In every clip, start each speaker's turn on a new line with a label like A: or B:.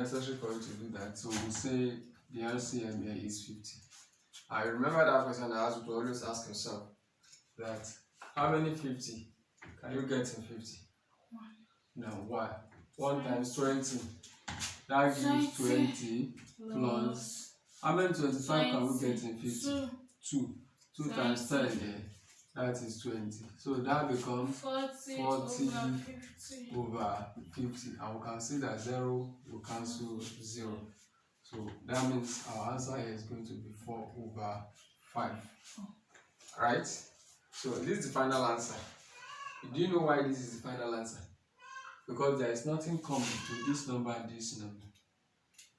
A: necessary for you to do that. So we'll say the LCM here is 50. I remember that question I asked you to always ask yourself that how many 50 can you get in 50? Now why? 1 times 20. That gives 20 plus how many 25 can we get in 50? 2. 2 times 10 here. That is 20. So that becomes 40 over 50. And we can see that 0 will cancel 0. So that means our answer here is going to be 4 over 5. Right? So this is the final answer. Do you know why this is the final answer? Because there is nothing common to this number and this number.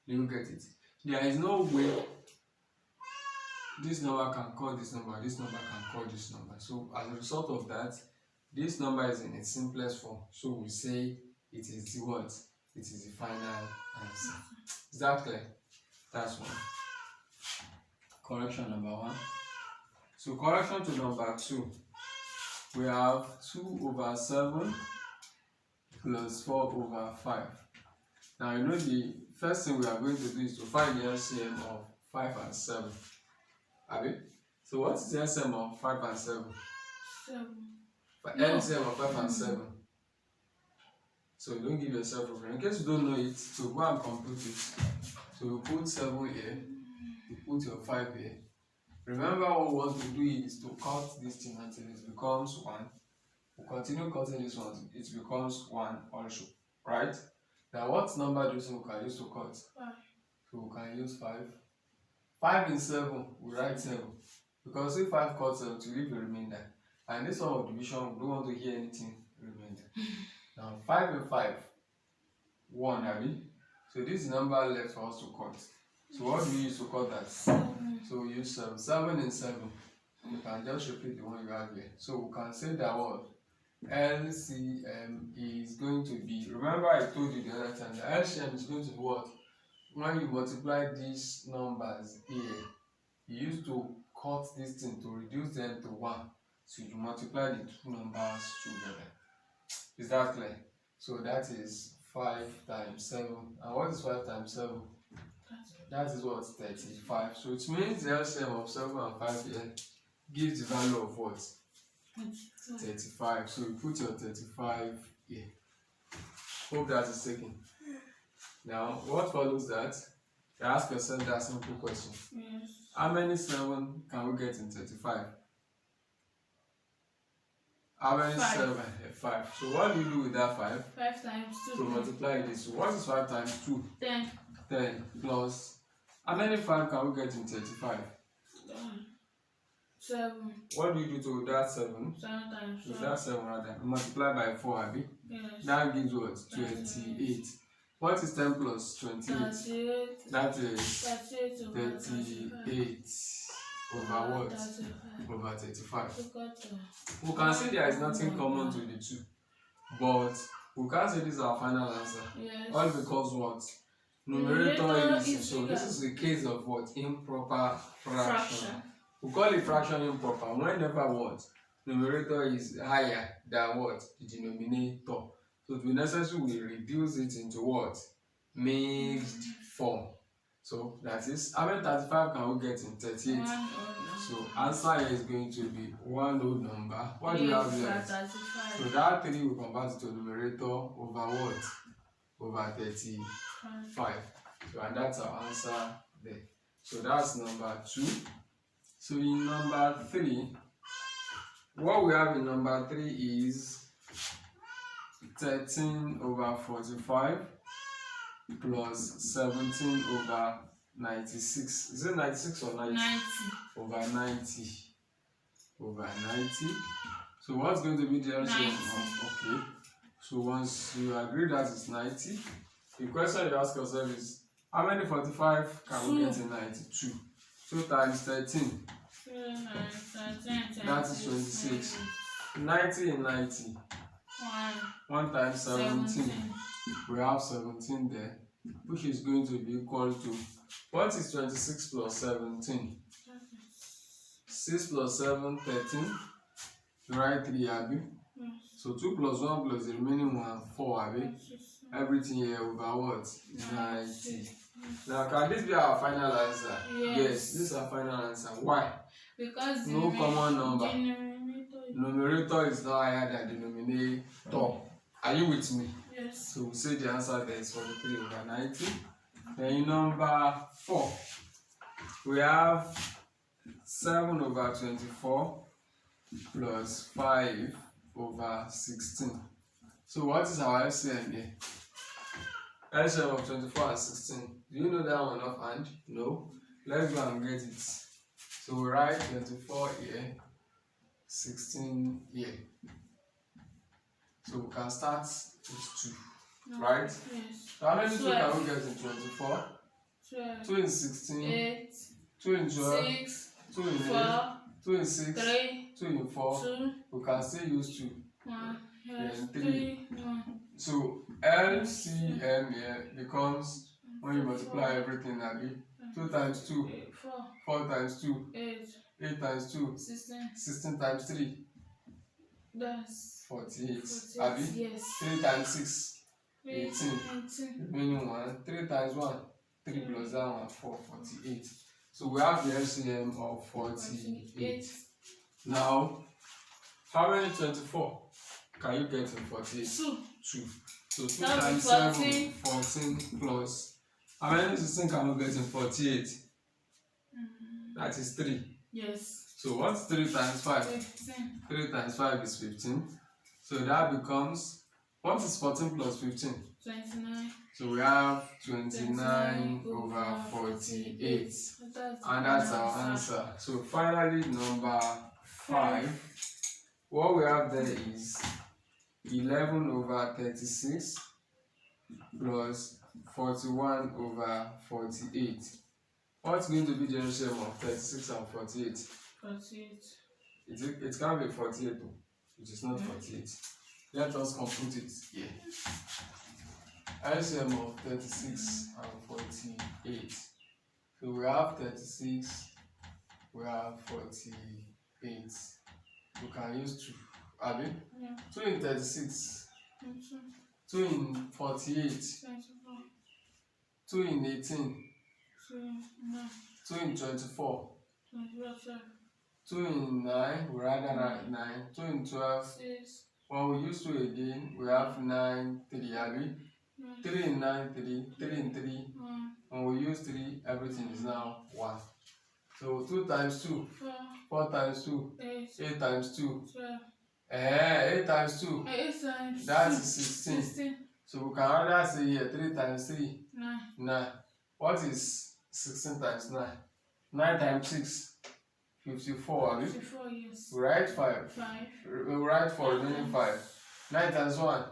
A: Do you get it? There is no way this number can call this number can call this number. So as a result of that, this number is in its simplest form. So we say it is the what? It is the final answer. Is that clear? That's one. Correction number 1. So correction to number 2. We have 2 over 7 plus 4 over 5. Now you know the first thing we are going to do is to find the LCM of 5 and 7. Abi? So what is the LCM of 5 and 7?
B: 7.
A: LCM of 5 and 7. So don't give yourself a problem. In case you don't know it, so go and compute it. So you put 7 here, you put your 5 here. Remember what we want to do is to cut this thing until it becomes 1. We continue cutting this one, it becomes 1 also. Right? Now what number do you think we can use to cut?
B: 5.
A: So we can use 5. 5 in 7, we write 7. Because if 5 cuts 7, to leave a remainder. And this one of division, we don't want to hear anything remainder. Now 5 and 5, 1, Abby. So this is the number left for us to cut. So what do we use to cut that?
B: 7.
A: So we use 7. 7 and 7. You can just repeat the one you have here. So we can say that what? LCM is going to be, remember I told you the other time, the LCM is going to be what? When you multiply these numbers here, you used to cut this thing to reduce them to 1. So you multiply the two numbers together. Is that clear? So that is 5 times 7. And what is 5 times 7? That is what? 35. So it means the LCM of 7 and 5 here gives the value of what? 35. So you put your 35 here. Hope that is taken. Now, what follows that? You ask yourself that simple question.
B: Yes.
A: How many 7 can we get in 35? How many
B: 5.
A: 7? 5. So what do you do with that 5?
B: 5 times 2.
A: To multiply this. So what is 5 times 2?
B: 10.
A: 10 plus. How many 5 can we get in 35?
B: 7.
A: What do you do to that 7?
B: 7 times
A: 2.
B: two.
A: That 7 rather. Multiply by 4, Abby.
B: Yes.
A: That gives what? 28. What is 10 plus 28?
B: 38.
A: That is
B: 38 over
A: 38 over what?
B: 35.
A: Over 35.
B: Equal to
A: We can say there is nothing common to the two, but we can't say this is our final answer.
B: Yes.
A: All because what? Numerator is
B: is
A: so
B: bigger.
A: this is a case of what? Improper fraction.
B: Fraction.
A: We call it fraction improper whenever what? Numerator is higher than what? The denominator. So to be necessary, we reduce it into what? Mixed form. So that is, how many 35 can we get in 38?
B: 1
A: So answer here is going to be one whole number. What do you have left?
B: 35.
A: So that 3 will convert to numerator over what? Over 35. So and that's our answer there. So that's number 2. So in number 3, what we have in number 3 is 13 over 45 plus 17 over 96. Is it 96 or 90?
B: 90.
A: Over 90. Over 90. So what's going to be the LCM? Okay. So once you agree that it's 90, the question you ask yourself is, how many 45 can we get in 92? 2 times 13. that is 26. 90 in 90. 1 times 17. We have 17 there, which is going to be equal to, what is 26 plus 17? 6 plus 7, 13. You write 3, Abby. So 2 plus 1 plus the remaining one, 4, Abby. everything here over what? 90.
B: 90.
A: Now, can this be our final answer?
B: Yes.
A: This is our final answer. Why?
B: Because
A: No common number.
B: Denominator.
A: Numerator is not higher than denominator. Are you with me?
B: Yes.
A: So we say the answer there is 43 over 90. Then in number 4, we have 7 over 24 plus 5 over 16. So what is our LCM here? LCM of 24 and 16. Do you know that one offhand? No. Let's go and get it. So we write 24 here, 16 here. So we can start with 2, right?
B: Yes.
A: So how many 2 can
B: 12.
A: we get in 24?
B: 12.
A: 2 in 16,
B: 8.
A: 2 in 12,
B: 6.
A: 2 in 8,
B: 4.
A: 2 in 6,
B: 3.
A: 2 in 4.
B: 2.
A: We can still use 2.
B: 1. Yes.
A: Then 3.
B: 3. 1.
A: So LCM here becomes, when you multiply everything, 2 times 2,
B: 4.
A: 4 times 2,
B: 8.
A: 8 times 2,
B: 16.
A: 16 times 3,
B: That's
A: 48.
B: 48.
A: Abi?
B: Yes.
A: 3 times 6, 18.
B: 18.
A: Remaining 1, 3 times 1, 3 plus that one, 4, 48. So we have the LCM of 48. Now, how many 24 can you get in 48?
B: 2.
A: 2. So 2
B: That
A: times
B: will
A: 7,
B: be
A: 14 plus. How many 16 can we get in 48? That is 3.
B: Yes.
A: So what's 3 times 5?
B: 15.
A: 3 times 5 is 15. So that becomes, what is 14 plus 15?
B: 29.
A: So we have 29 over 48. And that's our answer. So finally, number 5. What we have there is 11 over 36 plus 41 over 48. What's going to be the LCM of 36 and 48?
B: 48.
A: It can be 48, which is not 48. Let us compute it here. LCM of 36 and 48. So we have 36, we have 48. We can use 2. Abi?
B: Yeah.
A: 2 in 36,
B: 22.
A: 2 in 48,
B: 24.
A: 2 in 18,
B: 29.
A: 2 in 24,
B: 25.
A: 2 in 9, we rather write 9, 2 in 12.
B: 6.
A: When we use 2 again, we have 9, 3, Abi? 3 in 9, 3, 3 in 3.
B: 1.
A: When we use 3, everything is now 1. So 2 times 2,
B: 4.
A: 4 times 2,
B: 8.
A: 8 times 2.
B: 12.
A: 8 times 2,
B: 8 times
A: that
B: 2.
A: is 16.
B: 16.
A: So we can rather say here 3 times 3,
B: 9.
A: 9. What is 16 times 9? 9 times 6, 54. Abi?
B: 54. Yes.
A: We write 5.
B: 5.
A: We write for remaining 5. 9 times 1,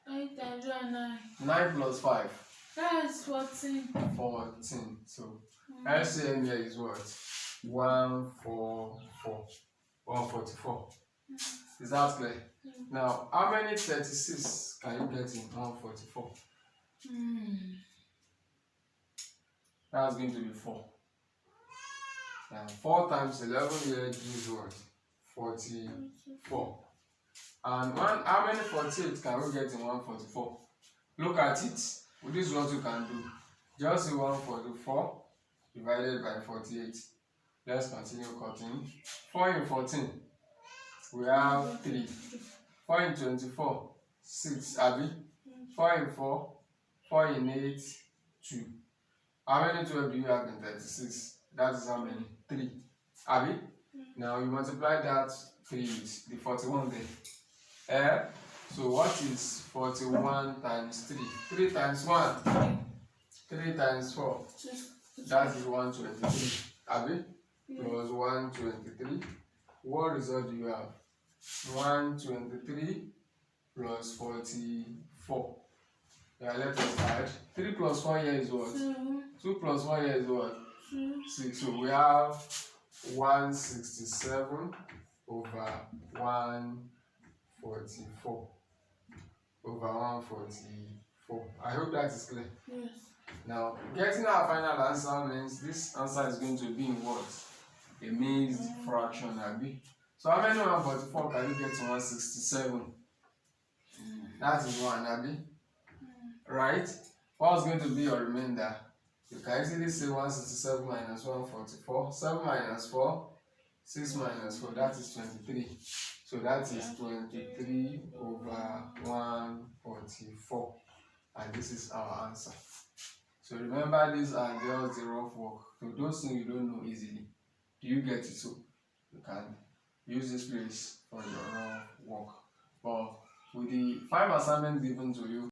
B: 8 times 1. 9.
A: 9 plus 5,
B: That's 14.
A: 14. So LCM here is what? 144. 144. Is that clear? Now, how many 36 can you get in 144? That's going to be 4. Now, 4 times 11 here gives what? 44. And how many 48 can we get in 144? Look at it. This is what you can do. Just say 144 divided by 48. Let's continue cutting. 4 in 14. We have 3. 4 in 24. 6. Abi? 4 in 4. 4 in 8. 2. How many 12 do you have in 36? That is how many? 3. Abi? Now you multiply that 3 with the 41 there. So what is 41 times 3? 3 times 1. 3 times 4. That is 123. Abi? Plus 123. What result do you have? 123 plus 44. Yeah, let us add. 3 plus 1 here is what?
B: 2.
A: 2 plus 1 here is what?
B: 2.
A: 6. So we have 167 over 144. Over 144. I hope that is clear.
B: Yes.
A: Now, getting our final answer means this answer is going to be in what? A mixed fraction, Abi. So how many 144 can you get to 167? That is 1, Abi. right? What's going to be your remainder? You can easily say 167 minus 144. 7 minus 4, 6 minus 4, that is 23. So that is 23 over 144. And this is our answer. So remember, these are just the rough work. So those things you don't know easily. Do you get it? So you can use this place for your rough work. But with the 5 assignments given to you,